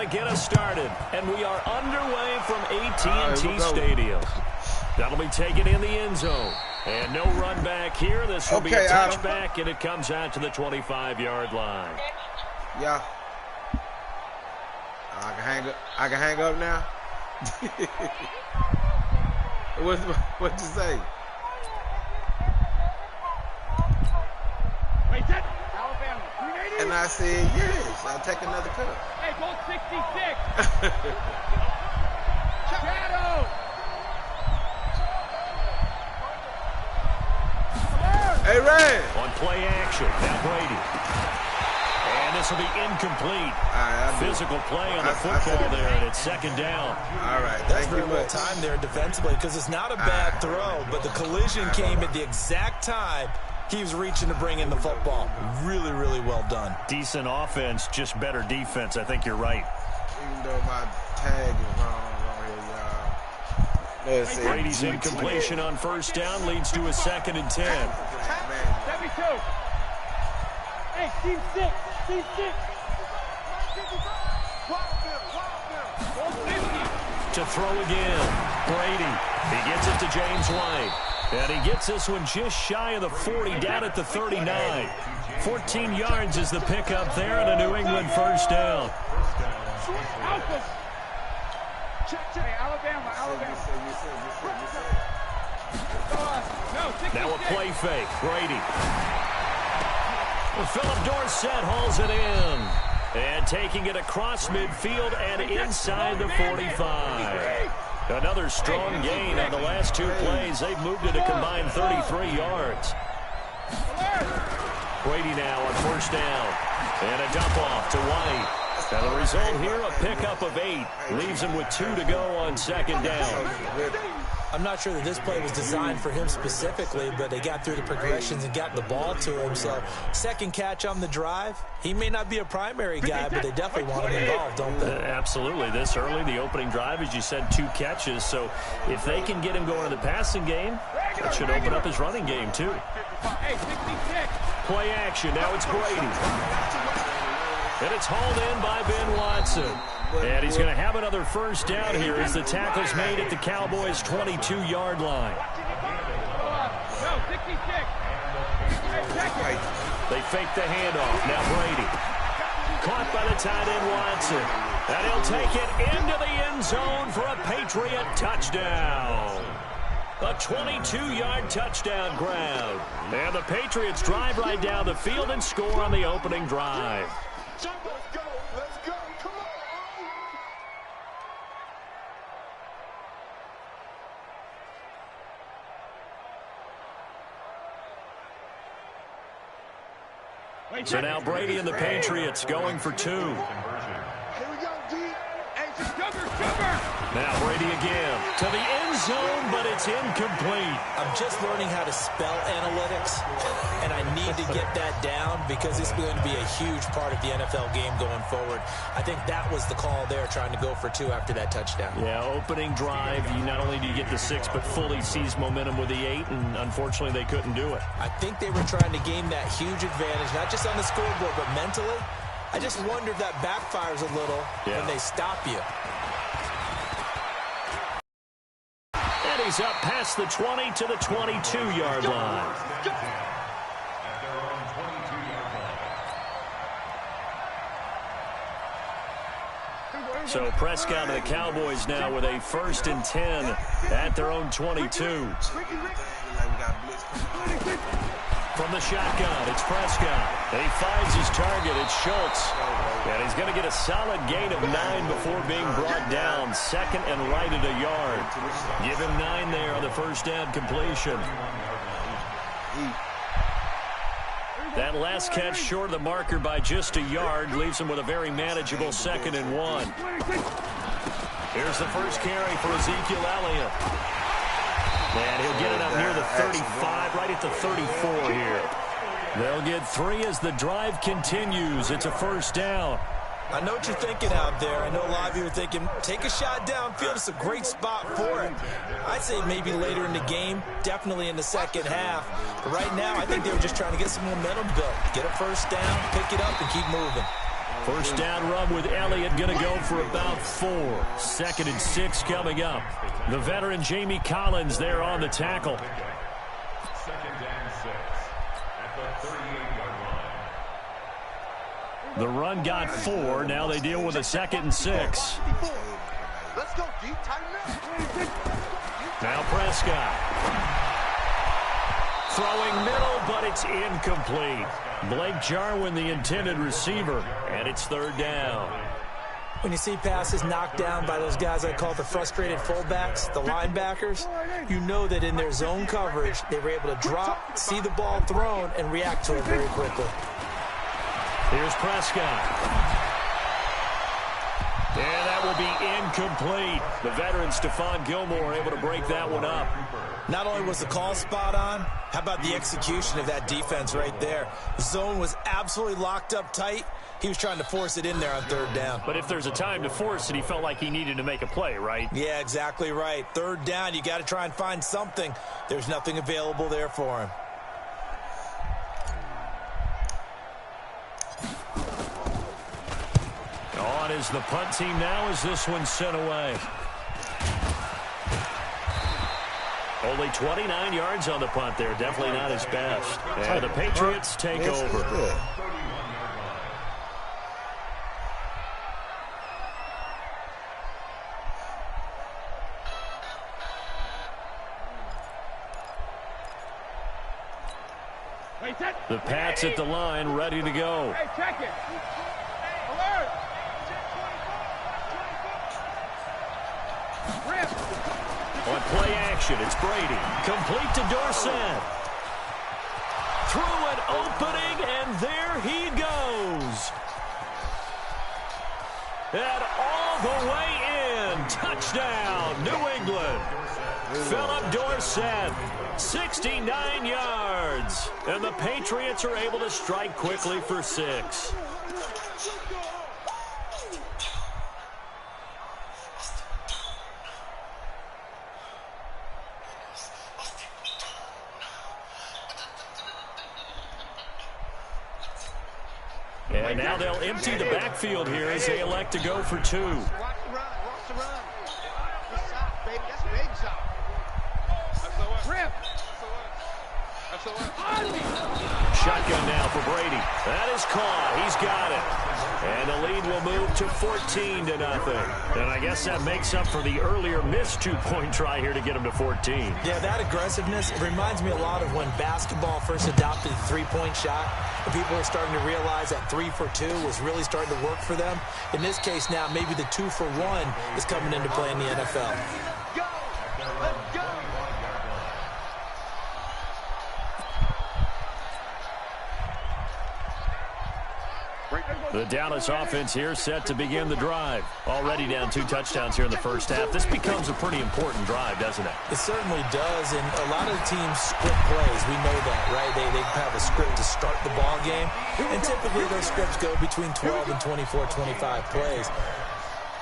to get us started, and we are underway from AT&T Stadium. That'll be taken in the end zone. And no run back here. This will be a touchback, and it comes out to the 25-yard line. Yeah. I can hang up now? What'd you say? Wait, that Alabama, 380? And I said, yes, I'll take another cut. Hey, goal 66. Shadow. Hey, Ray. On play action, now Brady. And this will be incomplete. Physical play on the football there, and it's second down. All right, that's very well timed there defensively because it's not a bad throw, but the collision came at the exact time he was reaching to bring in the football. Really, really well done. Decent offense, just better defense. I think you're right. Even though my tag is wrong here, y'all. Brady's incompletion on first down leads to a 2nd and 10. 72. Hey, team 6. Team 6. To throw again. Brady. He gets it to James White. And he gets this one just shy of the 40, down at the 39. 14 yards is the pickup there, and a New England first down. Now a play fake. Brady. Well, Philip Dorsett hauls it in. And taking it across midfield and inside the 45. Another strong gain on the last 2 plays. They've moved it a combined 33 yards. Brady now on first down. And a dump off to White. And the result here, a pickup of 8. Leaves him with 2 to go on second down. I'm not sure that this play was designed for him specifically, but they got through the progressions and got the ball to him. So, second catch on the drive. He may not be a primary guy, but they definitely want him involved, don't they? Absolutely. This early, the opening drive, as you said, 2 catches. So, if they can get him going in the passing game, that should open up his running game, too. Play action. Now it's Brady. And it's hauled in by Ben Watson. And he's going to have another first down here as the tackle's made at the Cowboys' 22-yard line. They fake the handoff. Now Brady. Caught by the tight end Watson. And he'll take it into the end zone for a Patriot touchdown. A 22-yard touchdown grab. And the Patriots drive right down the field and score on the opening drive. Let's go. Come on. So now Brady and the Patriots going for 2. Here we go, D. Now Brady again to the end zone, but it's incomplete. I'm just learning how to spell analytics, and I need to get that down because it's going to be a huge part of the NFL game going forward. I think that was the call there, trying to go for 2 after that touchdown. Yeah, opening drive, you not only do you get the 6, but fully seize momentum with the 8, and unfortunately they couldn't do it. I think they were trying to gain that huge advantage, not just on the scoreboard, but mentally. I just wonder if that backfires a little when they stop you. And he's up past the 20 to the 22-yard line. So Prescott and the Cowboys now with a 1st and 10 at their own 22. From the shotgun, it's Prescott. And he finds his target. It's Schultz. And he's going to get a solid gain of 9 before being brought down. 2nd and right at a yard. Give him 9 there on the first down completion. That last catch short of the marker by just a yard leaves him with a very manageable 2nd and 1. Here's the first carry for Ezekiel Elliott. And he'll get it up near the 35, right at the 34 here. They'll get 3 as the drive continues. It's a first down. I know what you're thinking out there. I know a lot of you are thinking, take a shot downfield. It's a great spot for it. I'd say maybe later in the game, definitely in the second half. But right now, I think they were just trying to get some momentum built. Get a first down, pick it up, and keep moving. First down run with Elliott going to go for about 4. 2nd and 6 coming up. The veteran Jamie Collins there on the tackle. 2nd and 6 at the 38-yard line. The run got 4. Now they deal with a 2nd and 6. Let's go deep, tighten up. Now Prescott. Throwing middle, but it's incomplete. Blake Jarwin, the intended receiver, and it's 3rd down. When you see passes knocked down by those guys I call the frustrated fullbacks, the linebackers, you know that in their zone coverage, they were able to drop, see the ball thrown, and react to it very quickly. Here's Prescott. And that will be incomplete. The veteran Stephon Gilmore able to break that one up. Not only was the call spot on, how about the execution of that defense right there? The zone was absolutely locked up tight. He was trying to force it in there on 3rd down. But if there's a time to force it, he felt like he needed to make a play, right? Yeah, exactly right. 3rd down, you got to try and find something. There's nothing available there for him. On is the punt team now as this one's sent away. Only 29 yards on the punt there. Definitely not his best. And the Patriots take over. The Pats at the line, ready to go. Hey, check it. Alert. On play action, it's Brady. Complete to Dorsett. Through an opening, and there he goes. And all the way in. Touchdown, New England. Philip Dorsett, 69 yards. And the Patriots are able to strike quickly for 6. And now they'll empty the backfield here as they elect to go for 2. Watch the run. Watch the run. That's soft, baby. That's big soft. Shotgun now for Brady. That is caught. He's got it. And the lead will move to 14-0. And I guess that makes up for the earlier missed 2-point try here to get him to 14. Yeah, that aggressiveness, it reminds me a lot of when basketball first adopted the 3-point shot. And people were starting to realize that 3 for 2 was really starting to work for them. In this case now, maybe the 2 for 1 is coming into play in the NFL. Go. Let's go. The Dallas offense here set to begin the drive. Already down 2 touchdowns here in the first half. This becomes a pretty important drive, doesn't it? It certainly does, and a lot of the teams script plays. We know that, right? They have a script to start the ball game, and typically those scripts go between 12 and 24, 25 plays.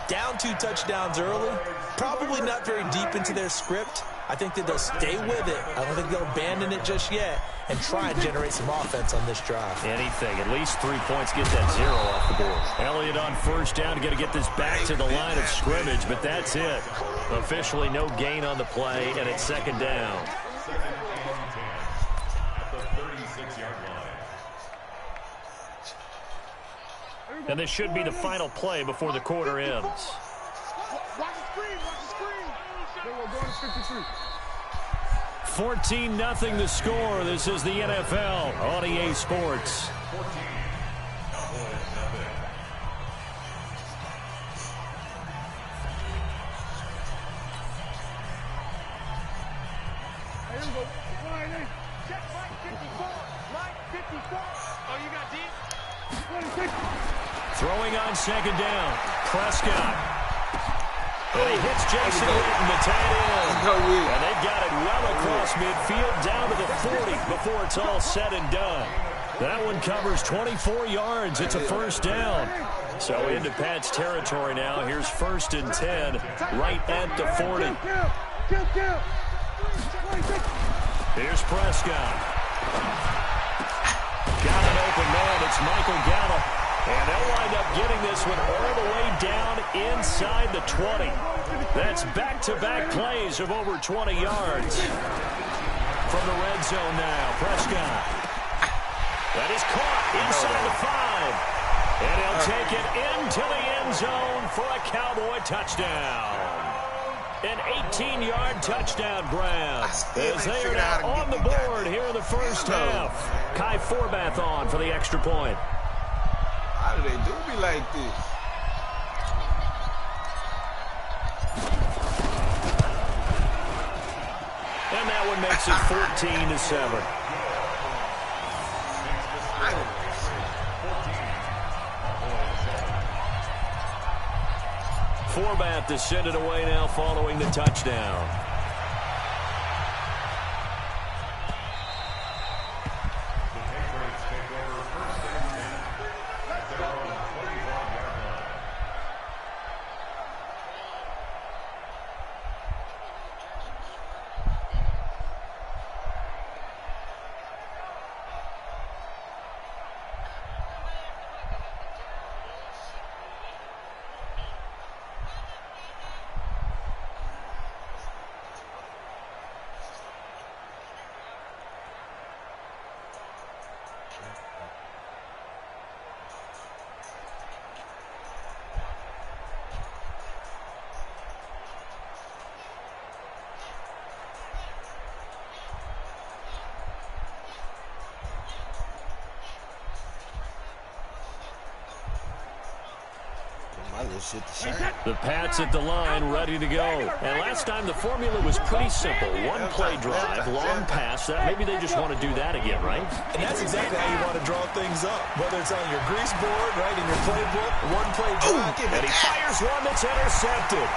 Down 2 touchdowns early, probably not very deep into their script. I think that they'll stay with it. I don't think they'll abandon it just yet and try and generate some offense on this drive. Anything. At least 3 points. Get that 0 off the board. Elliott on first down. Got to get this back to the line of scrimmage, but that's it. Officially no gain on the play, and it's 2nd down. At the 36-yard line. And this should be the final play before the quarter ends. Watch the screen. Watch the screen. Then we'll go to 53. 14-0 the score. This is the NFL on EA Sports. 14. Here we go. Line in. Check line 54. Line 54. Oh, you got deep? 26. Throwing on 2nd down. Prescott. And he hits Jason Witten, the tight end. And they've got it well across midfield down to the 40 before it's all said and done. That one covers 24 yards. It's a first down. So into Pat's territory now. Here's 1st and 10 right at the 40. Here's Prescott. Got an open man. It's Michael Gallup. And they'll wind up getting this one all the way down inside the 20. That's back-to-back plays of over 20 yards. From the red zone now, Prescott. That is caught inside the 5. And he'll take it into the end zone for a Cowboy touchdown. An 18-yard touchdown grab. As they are now on the board here in the first half. Kai Forbath on for the extra point. How do they do me like this? And that one makes it 14-7. Forbath to send it away now following the touchdown. The Pats at the line, ready to go. And last time the formula was pretty simple. One play drive, long pass. Maybe they just want to do that again, right? And that's exactly how you want to draw things up. Whether it's on your grease board, right, in your playbook, one play drive. And he fires one that's intercepted.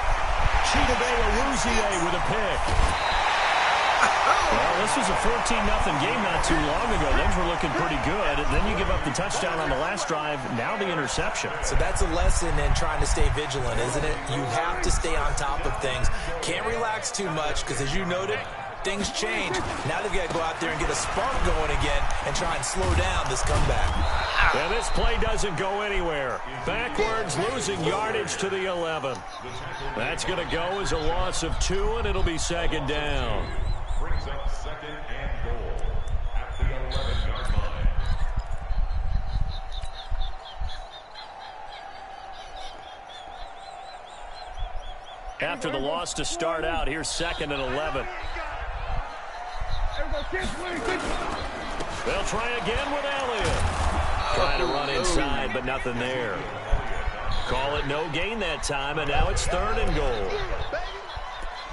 Chidobe Awuzie with a pick. Well, this was a 14-0 game not too long ago. Things were looking pretty good. Then you give up the touchdown on the last drive. Now the interception. So that's a lesson in trying to stay vigilant, isn't it? You have to stay on top of things. Can't relax too much because, as you noted, things change. Now they've got to go out there and get a spark going again and try and slow down this comeback. And this play doesn't go anywhere. Backwards, losing yardage to the 11. That's going to go as a loss of 2, and it'll be second down. Brings up second and goal at the 11-yard line. After the loss to start out, here's second and 11. They'll try again with Elliott. Trying to run inside, but nothing there. Call it no gain that time, and now it's third and goal.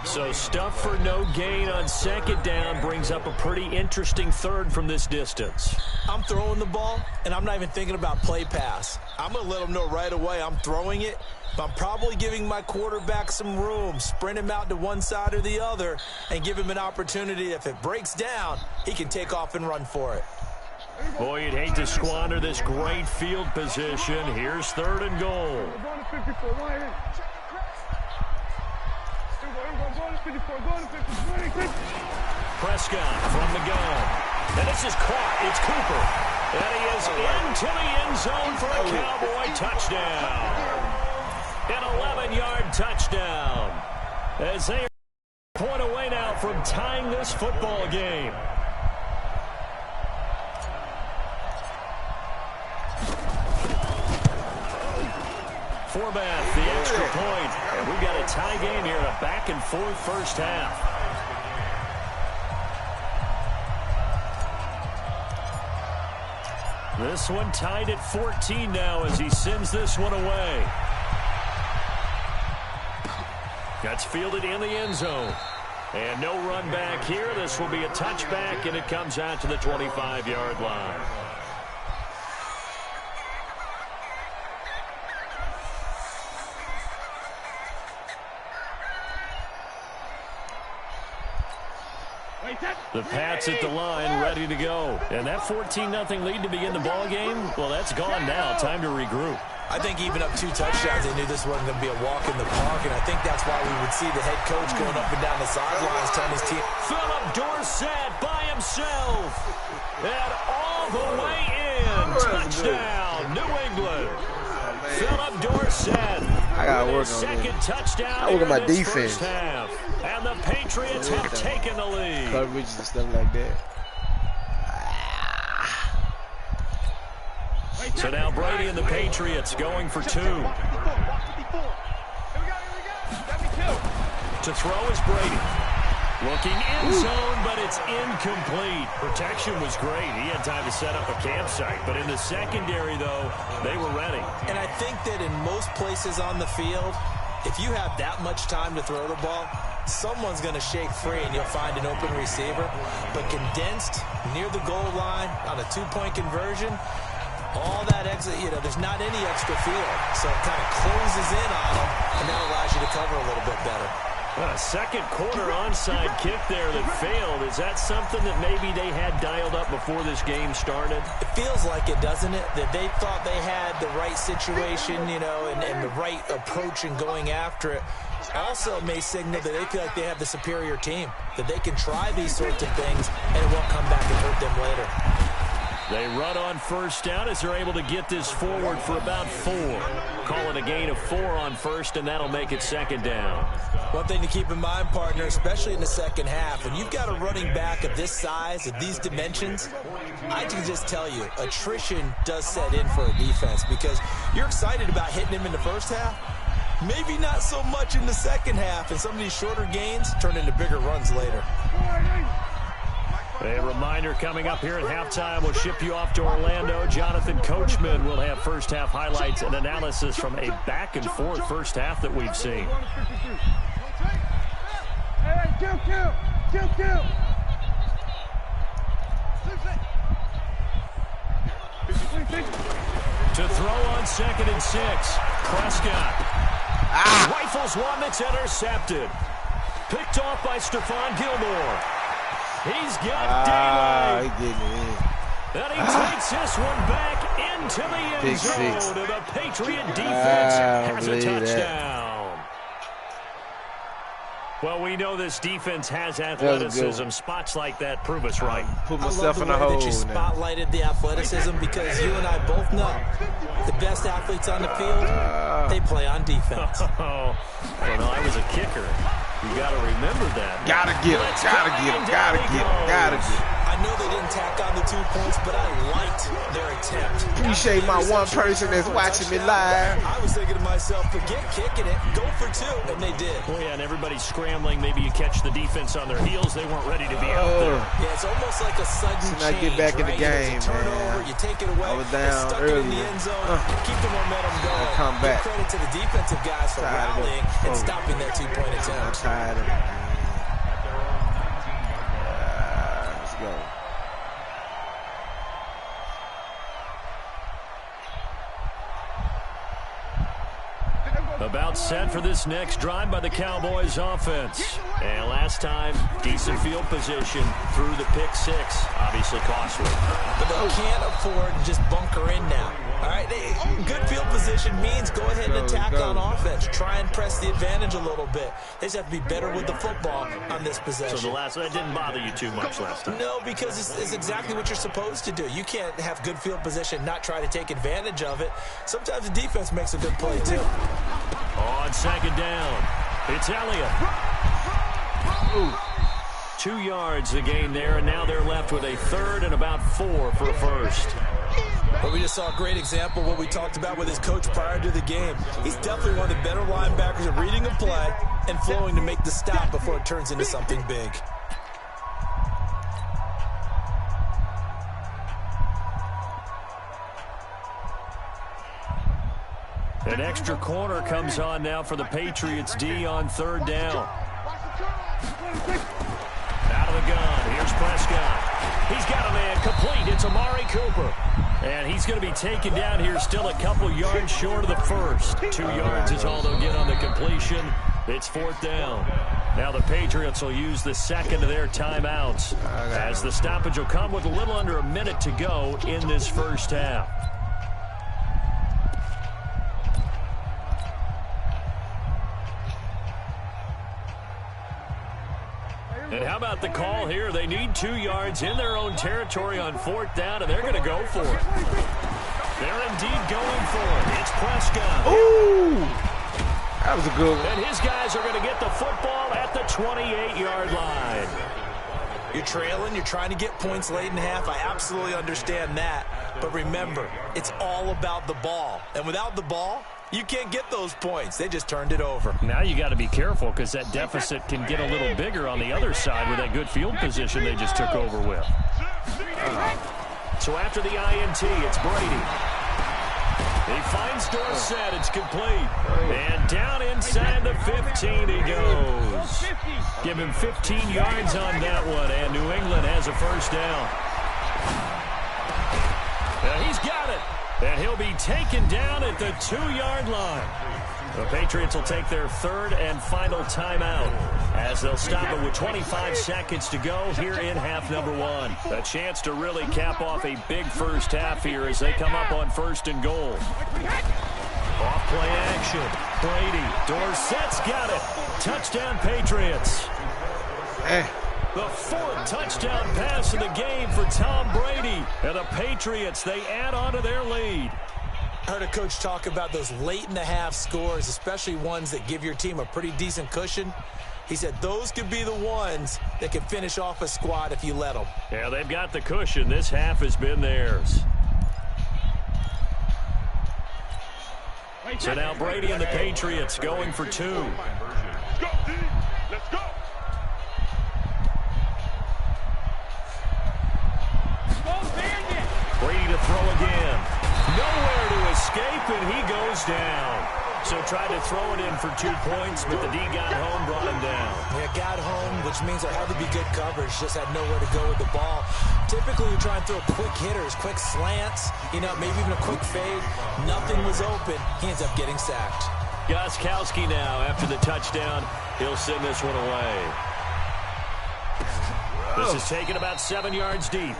So stuff for no gain on second down brings up a pretty interesting third from this distance. I'm throwing the ball, and I'm not even thinking about play pass. I'm going to let them know right away I'm throwing it, but I'm probably giving my quarterback some room, sprint him out to one side or the other, and give him an opportunity. If it breaks down, he can take off and run for it. Boy, you'd hate to squander this great field position. Here's third and goal. Prescott from the gun. And this is caught. It's Cooper. And he is into the end zone for a Cowboy touchdown. An 11-yard touchdown. As they are a point away now from tying this football game. Forbath, the extra point. And we've got a tie game here, a back-and-forth first half. This one tied at 14 now as he sends this one away. That's fielded in the end zone. And no run back here. This will be a touchback, and it comes out to the 25-yard line. The Pats at the line, ready to go. And that 14-0 lead to begin the ball game, well, that's gone now. Time to regroup. I think even up 2 touchdowns, they knew this wasn't going to be a walk in the park, and I think that's why we would see the head coach going up and down the sidelines telling his team. Philip Dorsett by himself. And all the way in. Touchdown, New England. Philip Dorsett. I gotta work on second this. touchdown. I work on my in this defense. first half. And the Patriots have taken the lead. Coverages and stuff like that. So now Brady and the Patriots going for 2. To throw is Brady. Looking in zone, but it's incomplete. Protection was great. He had time to set up a campsite. But in the secondary, though, they were ready. And I think that in most places on the field, if you have that much time to throw the ball, someone's going to shake free and you'll find an open receiver. But condensed near the goal line on a 2-point conversion, all that exit, there's not any extra field. So it kind of closes in on them, and that allows you to cover a little bit better. A second quarter onside kick there that failed. Is that something that maybe they had dialed up before this game started? It feels like it, doesn't it? That they thought they had the right situation, and the right approach in going after it. Also may signal that they feel like they have the superior team, that they can try these sorts of things, and it won't come back and hurt them later. They run on first down as they're able to get this forward for about 4. Call it a gain of 4 on first, and that'll make it second down. One thing to keep in mind, partner, especially in the second half, when you've got a running back of this size, of these dimensions, I can just tell you, attrition does set in for a defense because you're excited about hitting him in the first half. Maybe not so much in the second half, and some of these shorter gains turn into bigger runs later. A reminder coming up here at halftime, we'll ship you off to Orlando. Jonathan Coachman will have first half highlights and analysis from a back and forth first half that we've seen. To throw on 2nd and 6, Prescott. Rifles one that's intercepted. Picked off by Stephon Gilmore. He's got daylight. He didn't in. And he takes this one back into the end Big zone. six. And the Patriot defense has a touchdown. That. Well, we know this defense has athleticism. Spots like that prove us right. Put myself in a I love the way hole that you now. spotlighted the athleticism because you and I both know the best athletes on the field, they play on defense. Oh, well, no, I was a kicker. You got to remember that. Gotta get him. Gotta get him. Gotta get him. Gotta get him. I know they didn't tack on the 2 points, but I liked their attempt. Appreciate my one person that's watching me live. I was thinking to myself, forget kicking it, go for 2, and they did. Oh, yeah, and everybody's scrambling. Maybe you catch the defense on their heels. They weren't ready to be out there. Yeah, it's almost like a sudden Should not change, get back in the right? game, There's a turnover, man. you take it away, I was they down stuck it in the earlier. end zone, keep the momentum going. come back. Give credit to the defensive guys for Tired of rallying it. and stopping that 2-point I'm attempt. tired of it. Let's go. About set for this next drive by the Cowboys offense. And last time, decent field position through the pick 6. Obviously costly. But they can't afford to just bunker in now. All right, good field position means go ahead and attack on offense. Try and press the advantage a little bit. They just have to be better with the football on this possession. So that didn't bother you too much last time? No, because it's exactly what you're supposed to do. You can't have good field position, not try to take advantage of it. Sometimes the defense makes a good play, too. On second down, it's Elliott. 2 yards the gain there, and now they're left with a 3rd and about 4 for a first. But we just saw a great example of what we talked about with his coach prior to the game. He's definitely one of the better linebackers at reading a play and flowing to make the stop before it turns into something big. An extra corner comes on now for the Patriots D on 3rd down. Out of the gun, here's Prescott. He's got a man complete. It's Amari Cooper. And he's going to be taken down here still a couple yards short of the first. 2 yards is all they'll get on the completion. It's 4th down. Now the Patriots will use the second of their timeouts as the stoppage will come with a little under a minute to go in this first half. And how about the call here? They need 2 yards in their own territory on 4th down, and they're going to go for it. They're indeed going for it. It's Prescott. Ooh, that was a good one. And his guys are going to get the football at the 28-yard line. You're trailing. You're trying to get points late in half. I absolutely understand that. But remember, it's all about the ball. And without the ball, you can't get those points. They just turned it over. Now you got to be careful because that deficit can get a little bigger on the other side with that good field position they just took over with. So after the INT, it's Brady. He finds Dorsett. It's complete. And down inside the 15 he goes. Give him 15 yards on that one, and New England has a first down. He's got it. And he'll be taken down at the 2-yard line. The Patriots will take their 3rd and final timeout as they'll stop it with 25 seconds to go here in half number 1. A chance to really cap off a big first half here as they come up on 1st and goal. Off play action. Brady. Dorsett's got it. Touchdown Patriots. The 4th touchdown pass of the game for Tom Brady. And the Patriots, they add on to their lead. I heard a coach talk about those late-in-the-half scores, especially ones that give your team a pretty decent cushion. He said those could be the ones that can finish off a squad if you let them. Yeah, they've got the cushion. This half has been theirs. So now Brady and the Patriots going for 2. Let's go, D. Let's go. Brady to throw again. Nowhere to escape, and he goes down. So tried to throw it in for 2 points, but the D got home, brought him down. Yeah, got home, which means there had to be good coverage. Just had nowhere to go with the ball. Typically, you try and throw quick hitters, quick slants, maybe even a quick fade. Nothing was open. He ends up getting sacked. Gostkowski now, after the touchdown, he'll send this one away. This is taken about 7 yards deep.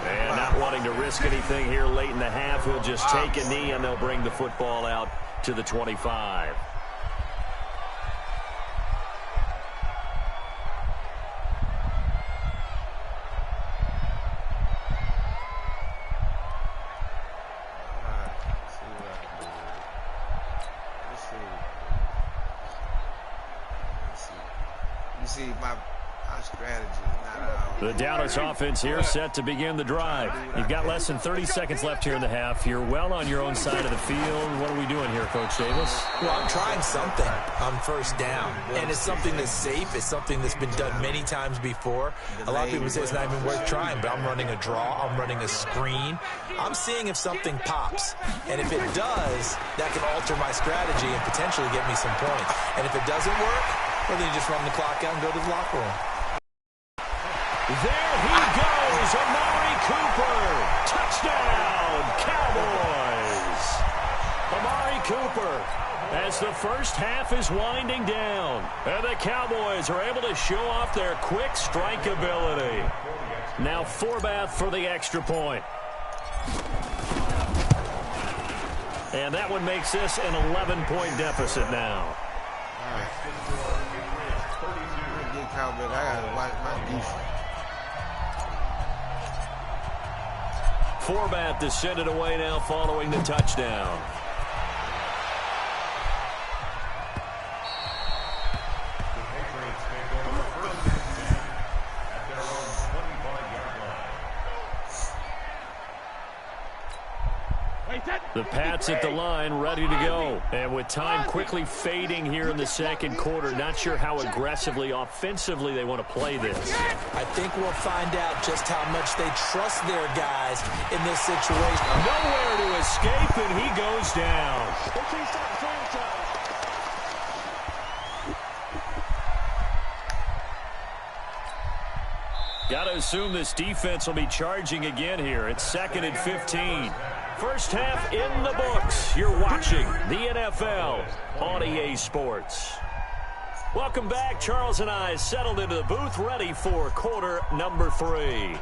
And not wanting to risk anything here late in the half, he'll just take a knee, and they'll bring the football out to the 25. You see, my strategy is not The Dallas offense here set to begin the drive. You've got less than 30 seconds left here in the half. You're well on your own side of the field. What are we doing here, Coach Davis? Well, I'm trying something on 1st down, and it's something that's safe. It's something that's been done many times before. A lot of people say it's not even worth trying, but I'm running a draw. I'm running a screen. I'm seeing if something pops, and if it does, that can alter my strategy and potentially get me some points. And if it doesn't work, well, then you just run the clock out and go to the locker room. There he goes, Amari Cooper. Touchdown, Cowboys. Amari Cooper, as the first half is winding down. And the Cowboys are able to show off their quick strike ability. Now Forbath for the extra point. And that one makes this an 11-point deficit now. All right. I got to watch my defense. Forbath to send it away now following the touchdown. The Pats at the line, ready to go. And with time quickly fading here in the second quarter, not sure how aggressively, offensively they want to play this. I think we'll find out just how much they trust their guys in this situation. Nowhere to escape, and he goes down. Got to assume this defense will be charging again here. It's 2nd and 15. First half in the books. You're watching the NFL on EA Sports. Welcome back. Charles and I settled into the booth, ready for quarter number 3.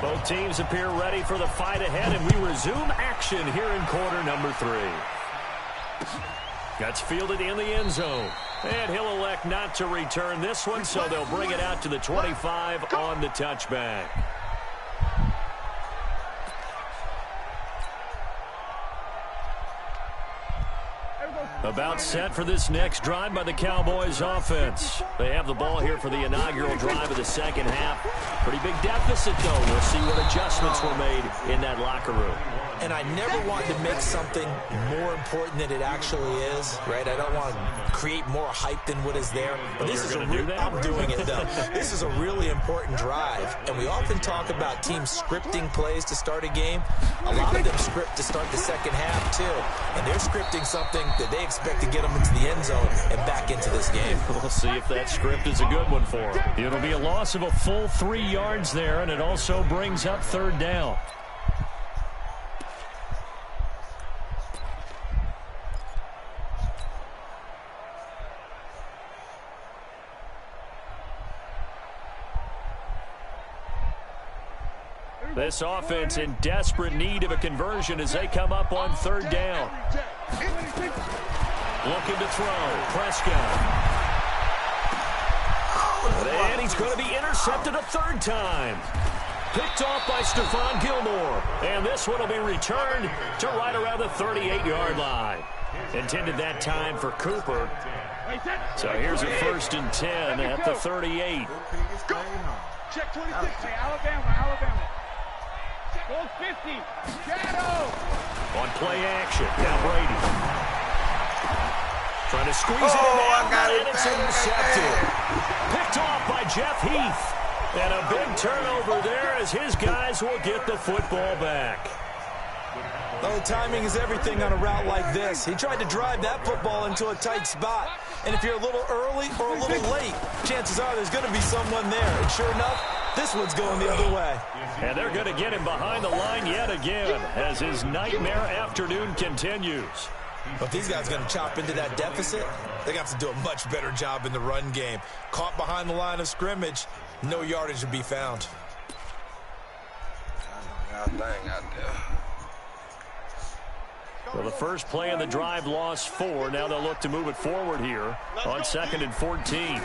Both teams appear ready for the fight ahead, and we resume action here in quarter number 3. That's fielded in the end zone. And he'll elect not to return this one, so they'll bring it out to the 25 on the touchback. About set for this next drive by the Cowboys offense. They have the ball here for the inaugural drive of the second half. Pretty big deficit, though. We'll see what adjustments were made in that locker room. And I never want to make something more important than it actually is, right? I don't want to create more hype than what is there. But this is I'm doing it, though. This is a really important drive. And we often talk about teams scripting plays to start a game. A lot of them script to start the second half, too. And they're scripting something that they expect to get them into the end zone and back into this game. We'll see if that script is a good one for them. It'll be a loss of a full 3 yards there, and it also brings up third down. This offense in desperate need of a conversion as they come up on third down. Looking to throw. Prescott. And he's going to be intercepted a third time. Picked off by Stephon Gilmore. And this one will be returned to right around the 38-yard line. Intended that time for Cooper. So here's a 1st and 10 at the 38. Check 26. Hey, Alabama. Goal 50. Shadow. On play action. Now Brady. Trying to squeeze it in and it's intercepted. Picked off by Jeff Heath. And a big turnover there as his guys will get the football back. Well, timing is everything on a route like this. He tried to drive that football into a tight spot. And if you're a little early or a little late, chances are there's going to be someone there. And sure enough, this one's going the other way. And they're going to get him behind the line yet again as his nightmare afternoon continues. But these guys are going to chop into that deficit. They got to do a much better job in the run game. Caught behind the line of scrimmage, no yardage to be found. Well, the first play of the drive lost 4. Now they'll look to move it forward here on 2nd and 14.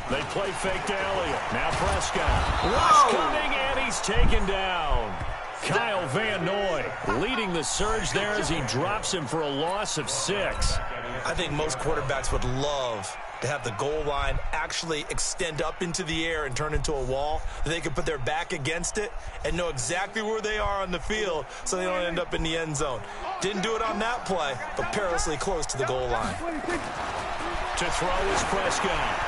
They play fake to Elliott. Now Prescott. Rush coming, and he's taken down. Kyle Van Noy leading the surge there as he drops him for a loss of 6. I think most quarterbacks would love to have the goal line actually extend up into the air and turn into a wall. They can put their back against it and know exactly where they are on the field so they don't end up in the end zone. Didn't do it on that play, but perilously close to the goal line. To throw is Prescott.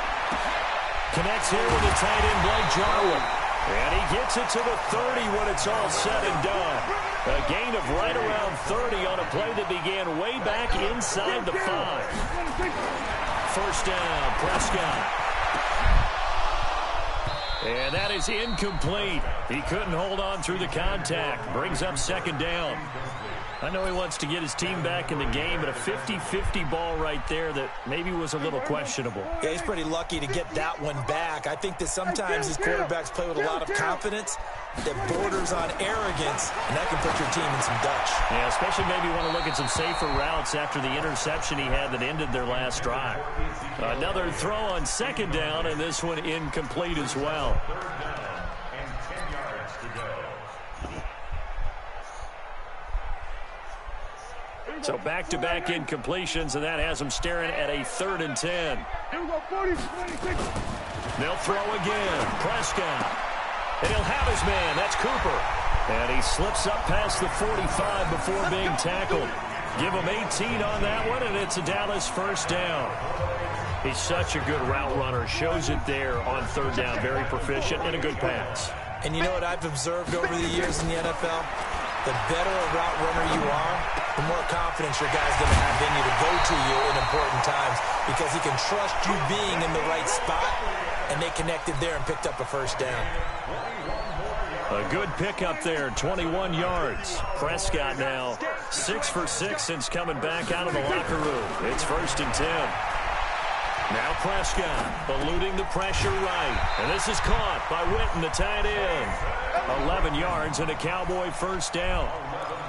Connects here with the tight end, Blake Jarwin. And he gets it to the 30 when it's all said and done. A gain of right around 30 on a play that began way back inside the 5. First down, Prescott. And that is incomplete. He couldn't hold on through the contact. Brings up 2nd down. I know he wants to get his team back in the game, but a 50-50 ball right there that maybe was a little questionable. Yeah, he's pretty lucky to get that one back. I think that sometimes these quarterbacks play with a lot of confidence that borders on arrogance, and that can put your team in some Dutch. Yeah, especially maybe want to look at some safer routes after the interception he had that ended their last drive. Another throw on 2nd down, and this one incomplete as well. So back-to-back incompletions, and that has them staring at a 3rd and 10. They'll throw again. Prescott. And he'll have his man. That's Cooper. And he slips up past the 45 before being tackled. Give him 18 on that one, and it's a Dallas 1st down. He's such a good route runner. Shows it there on 3rd down. Very proficient and a good pass. And you know what I've observed over the years in the NFL? The better a route runner you are, the more confidence your guy's going to have in you to go to you in important times because he can trust you being in the right spot, and they connected there and picked up a 1st down. A good pickup there, 21 yards. Prescott now 6 for 6 since coming back out of the locker room. It's 1st and 10. Now Prescott eluding the pressure right. And this is caught by Witten, the tight end. 11 yards and a Cowboy first down.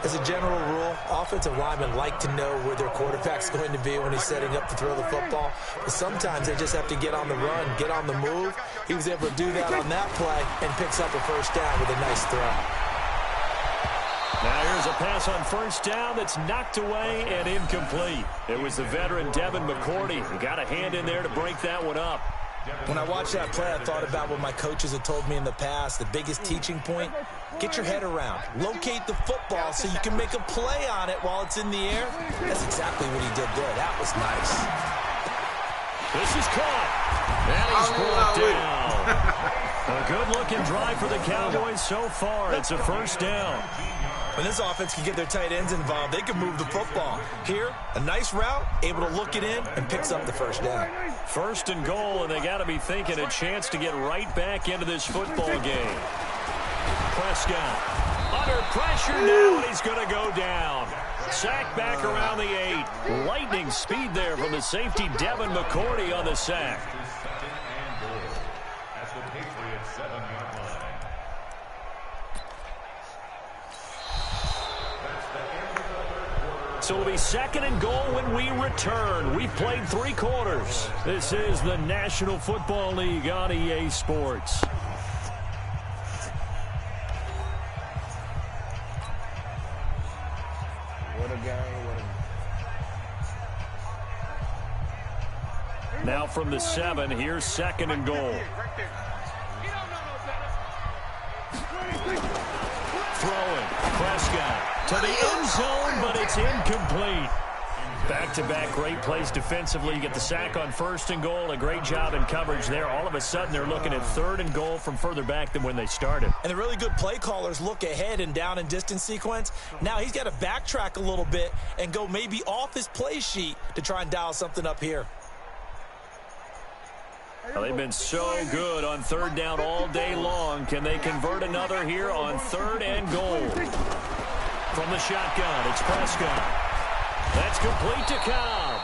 As a general rule, offensive linemen like to know where their quarterback's going to be when he's setting up to throw the football. But sometimes they just have to get on the run, get on the move. He was able to do that on that play and picks up a first down with a nice throw. Now here's a pass on first down that's knocked away and incomplete. It was the veteran Devin McCourty who got a hand in there to break that one up. When I watched that play, I thought about what my coaches had told me in the past. The biggest teaching point, get your head around. Locate the football so you can make a play on it while it's in the air. That's exactly what he did there. That was nice. This is caught. And he's brought down. A good-looking drive for the Cowboys so far. It's a first down. When this offense can get their tight ends involved, they can move the football. Here, a nice route, able to look it in, and picks up the first down. First and goal, and they got to be thinking a chance to get right back into this football game. Prescott under pressure now, and he's going to go down. Sack back around the 8. Lightning speed there from the safety, Devin McCourty, on the sack. So it'll be second and goal when we return. We've played 3 quarters. This is the National Football League on EA Sports. What a game. Now from the 7, here's second and goal. Throwing, Prescott to the end zone, but it's incomplete. Back-to-back great plays defensively. You get the sack on first and goal. A great job in coverage there. All of a sudden, they're looking at third and goal from further back than when they started. And the really good play callers look ahead and down and distance sequence. Now he's got to backtrack a little bit and go maybe off his play sheet to try and dial something up here. Well, they've been so good on third down all day long. Can they convert another here on third and goal? From the shotgun, it's Prescott. That's complete to Cobb.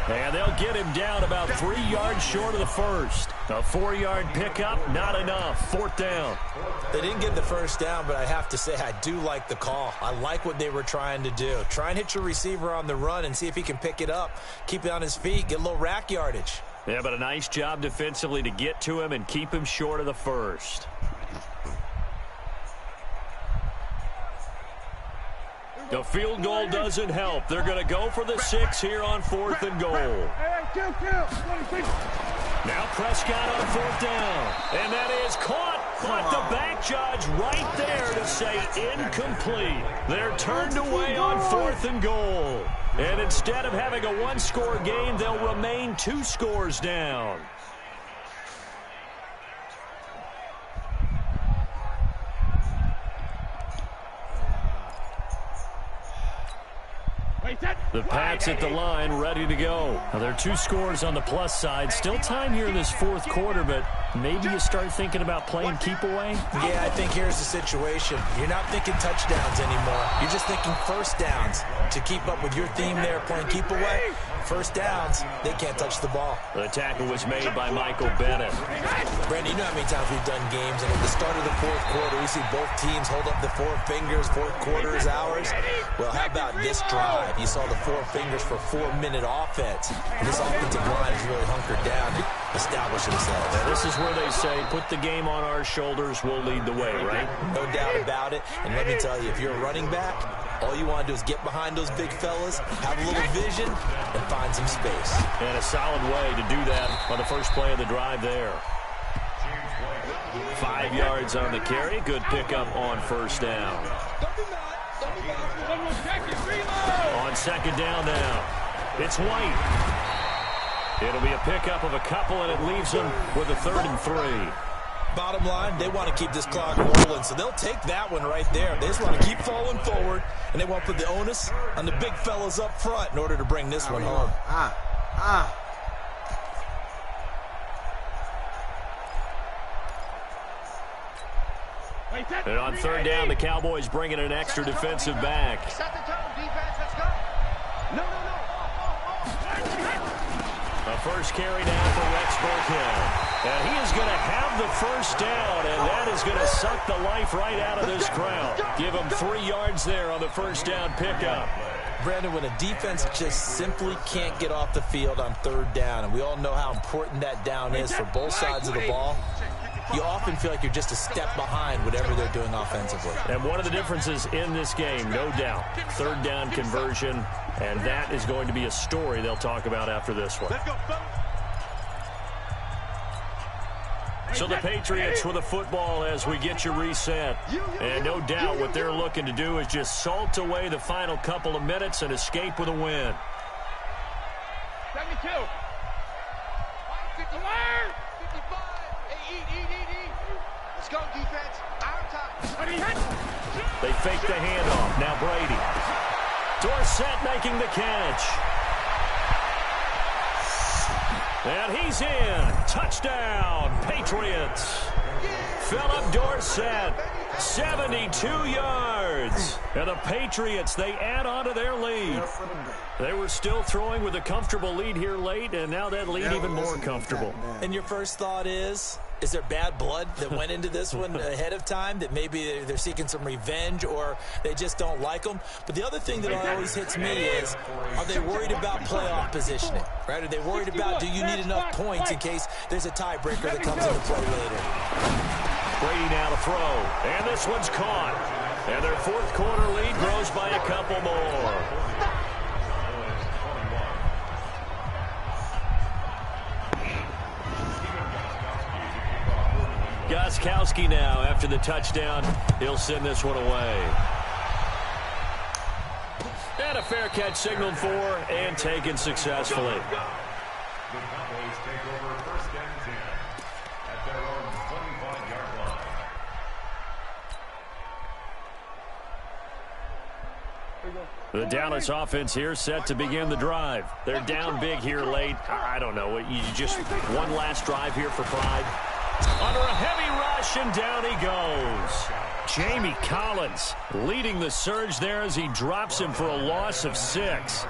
And they'll get him down about 3 yards short of the first. A 4-yard pickup, not enough. Fourth down. They didn't get the first down, but I have to say I do like the call. I like what they were trying to do. Try and hit your receiver on the run and see if he can pick it up. Keep it on his feet, get a little rack yardage. Yeah, but a nice job defensively to get to him and keep him short of the first. The field goal doesn't help. They're going to go for the 6 here on fourth and goal. Now Prescott on fourth down. And that is caught. But the back judge right there to say incomplete. They're turned away on fourth and goal. And instead of having a 1-score game, they'll remain 2 scores down. The Pats at the line, ready to go. Now, there are 2 scores on the plus side. Still time here in this fourth quarter, but maybe you start thinking about playing keep away? Yeah, I think here's the situation. You're not thinking touchdowns anymore. You're just thinking first downs. To keep up with your theme there, playing keep away, first downs, they can't touch the ball. The tackle was made by Michael Bennett. Brandon, you know how many times we've done games, and at the start of the fourth quarter, we see both teams hold up the 4 fingers, fourth quarter is ours. Well, how about this drive? You saw the 4 fingers for 4-minute offense. And this offensive line is really hunkered down to establish themselves. Now, this is where they say, put the game on our shoulders, we'll lead the way, right? No doubt about it. And let me tell you, if you're a running back, all you want to do is get behind those big fellas, have a little vision, and find some space. And a solid way to do that on the first play of the drive there. 5 yards on the carry. Good pickup on first down. On second down now, it's White. It'll be a pickup of a couple, and it leaves them with a 3rd and 3. Bottom line, they want to keep this clock rolling, so they'll take that one right there. They just want to keep falling forward, and they want to put the onus on the big fellas up front in order to bring this one home. And on third down, the Cowboys bringing an extra defensive back. Set the tone, defense, let's go. No. A first carry down for Rex Burkhead. And he is going to have the first down, and that is going to suck the life right out of this crowd. Give him 3 yards there on the first down pickup. Brandon, when a defense just simply can't get off the field on 3rd down, and we all know how important that down is for both sides of the ball, you often feel like you're just a step behind whatever they're doing offensively. And one of the differences in this game, no doubt, 3rd down conversion, and that is going to be a story they'll talk about after this one. So the Patriots with the football as we get you reset. And no doubt what they're looking to do is just salt away the final couple of minutes and escape with a win. 72. 55. Eat. Let's go, defense. Our time. They fake the handoff. Now Brady. Dorsett making the catch. And he's in. Touchdown, Patriots. Philip Dorsett, 72 yards. And the Patriots, they add on to their lead. They were still throwing with a comfortable lead here late, and now that lead even more comfortable. And your first thought is there bad blood that went into this one ahead of time, that maybe they're seeking some revenge or they just don't like them? But the other thing that always hits me is, are they worried about playoff positioning? Right? Are they worried about, do you need enough points in case there's a tiebreaker that comes into play later? Brady now to throw, and this one's caught. And their 4th quarter lead grows by a couple more. Gostkowski now after the touchdown. He'll send this one away. And a fair catch signaled for and taken successfully. The Cowboys take over 1st and 10 at their own 25-yard line. The Dallas offense here set to begin the drive. They're down big here late. I don't know. You just one last drive here for pride. Under a heavy rush, and down he goes. Jamie Collins leading the surge there as he drops him for a loss of 6.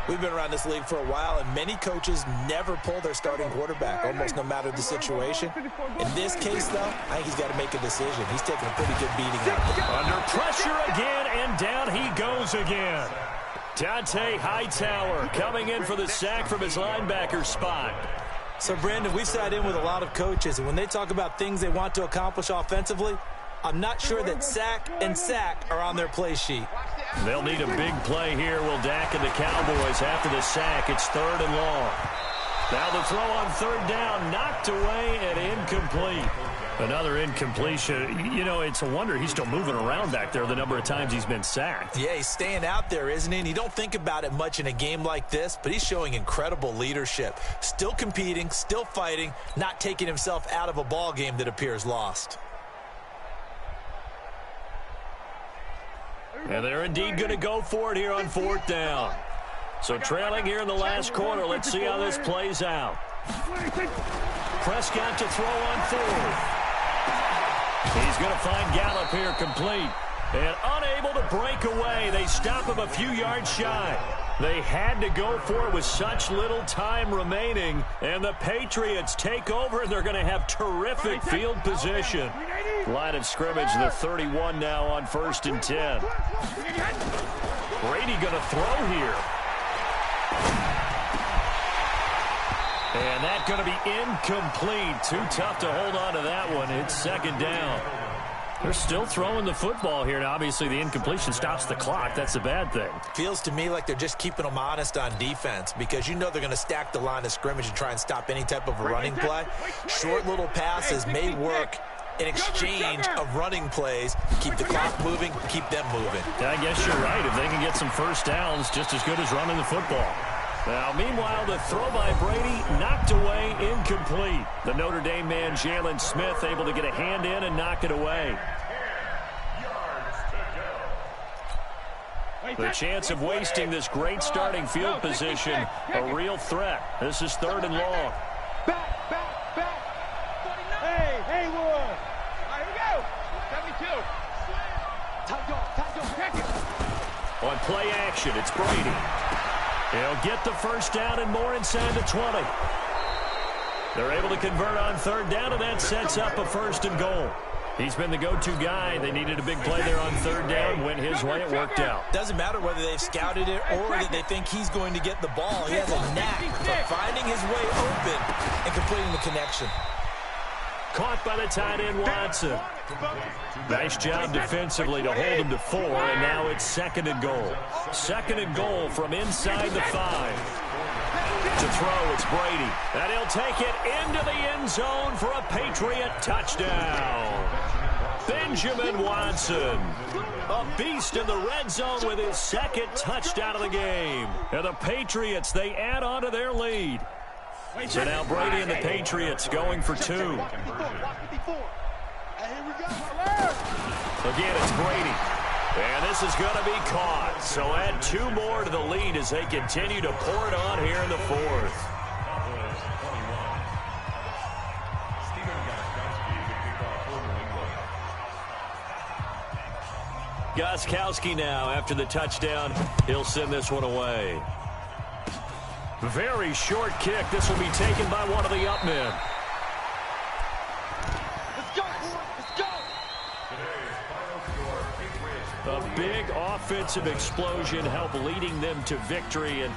We've been around this league for a while, and many coaches never pull their starting quarterback, almost no matter the situation. In this case, though, I think he's got to make a decision. He's taking a pretty good beating out there. Under pressure again, and down he goes again. Dante Hightower coming in for the sack from his linebacker spot. So, Brandon, we've sat in with a lot of coaches, and when they talk about things they want to accomplish offensively, I'm not sure that sack and sack are on their play sheet. They'll need a big play here, will Dak and the Cowboys after the sack. It's 3rd and long. Now the throw on 3rd down, knocked away and incomplete. Another incompletion. You know, it's a wonder he's still moving around back there the number of times he's been sacked. Yeah, he's staying out there, isn't he? And you don't think about it much in a game like this, but he's showing incredible leadership. Still competing, still fighting, not taking himself out of a ball game that appears lost. And they're indeed going to go for it here on 4th down. So trailing here in the last quarter, let's see how this plays out. Prescott to throw on 4th. He's going to find Gallup here complete. And unable to break away. They stop him a few yards shy. They had to go for it with such little time remaining. And the Patriots take over, and they're going to have terrific field position. Line of scrimmage, the 31 now on 1st and 10. Brady going to throw here. And that's going to be incomplete. Too tough to hold on to that one. It's 2nd down. They're still throwing the football here. Now, obviously, the incompletion stops the clock. That's a bad thing. Feels to me like they're just keeping them honest on defense because you know they're going to stack the line of scrimmage and try and stop any type of a running play. Short little passes may work in exchange of running plays. Keep the clock moving, keep them moving. I guess you're right. If they can get some first downs, just as good as running the football. Now, meanwhile, the throw by Brady knocked away, incomplete. The Notre Dame man, Jalen Smith, able to get a hand in and knock it away. The chance of wasting this great starting field position, a real threat. This is 3rd and long. Back. Hey, Haywood. All right, here we go. 72. Time go. On play action, it's Brady. He'll get the first down and more inside the 20. They're able to convert on third down, and that sets up a 1st and goal. He's been the go-to guy. They needed a big play there on third down. Went his way. It worked out. Doesn't matter whether they've scouted it or that they think he's going to get the ball. He has a knack for finding his way open and completing the connection. Caught by the tight end, Watson. Nice job defensively to hold him to 4, and now it's 2nd and goal. 2nd and goal from inside the 5. To throw, it's Brady. And he'll take it into the end zone for a Patriot touchdown. Benjamin Watson, a beast in the red zone with his 2nd touchdown of the game. And the Patriots, they add on to their lead. So now Brady and the Patriots going for 2. Again, it's Brady. And this is going to be caught. So add 2 more to the lead as they continue to pour it on here in the 4th. Gostkowski now after the touchdown. He'll send this one away. Very short kick. This will be taken by one of the up men. A big offensive explosion helped leading them to victory. And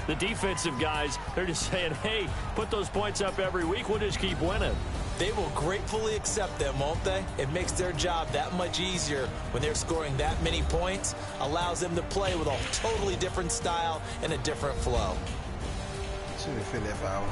the defensive guys, they're just saying, hey, put those points up every week. We'll just keep winning. They will gratefully accept them, won't they? It makes their job that much easier when they're scoring that many points. Allows them to play with a totally different style and a different flow. Should have fit that foul.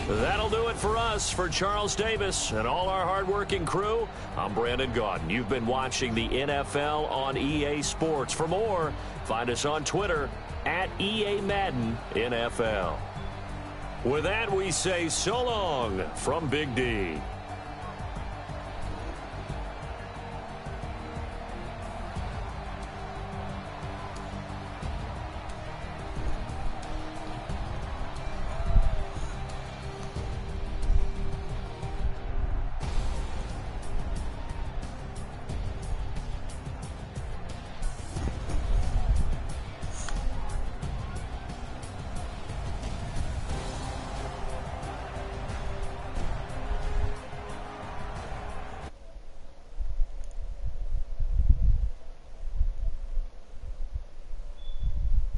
That'll do it for us. For Charles Davis and all our hardworking crew, I'm Brandon Gaudin. You've been watching the NFL on EA Sports. For more, find us on Twitter at EA Madden NFL. With that, we say so long from Big D.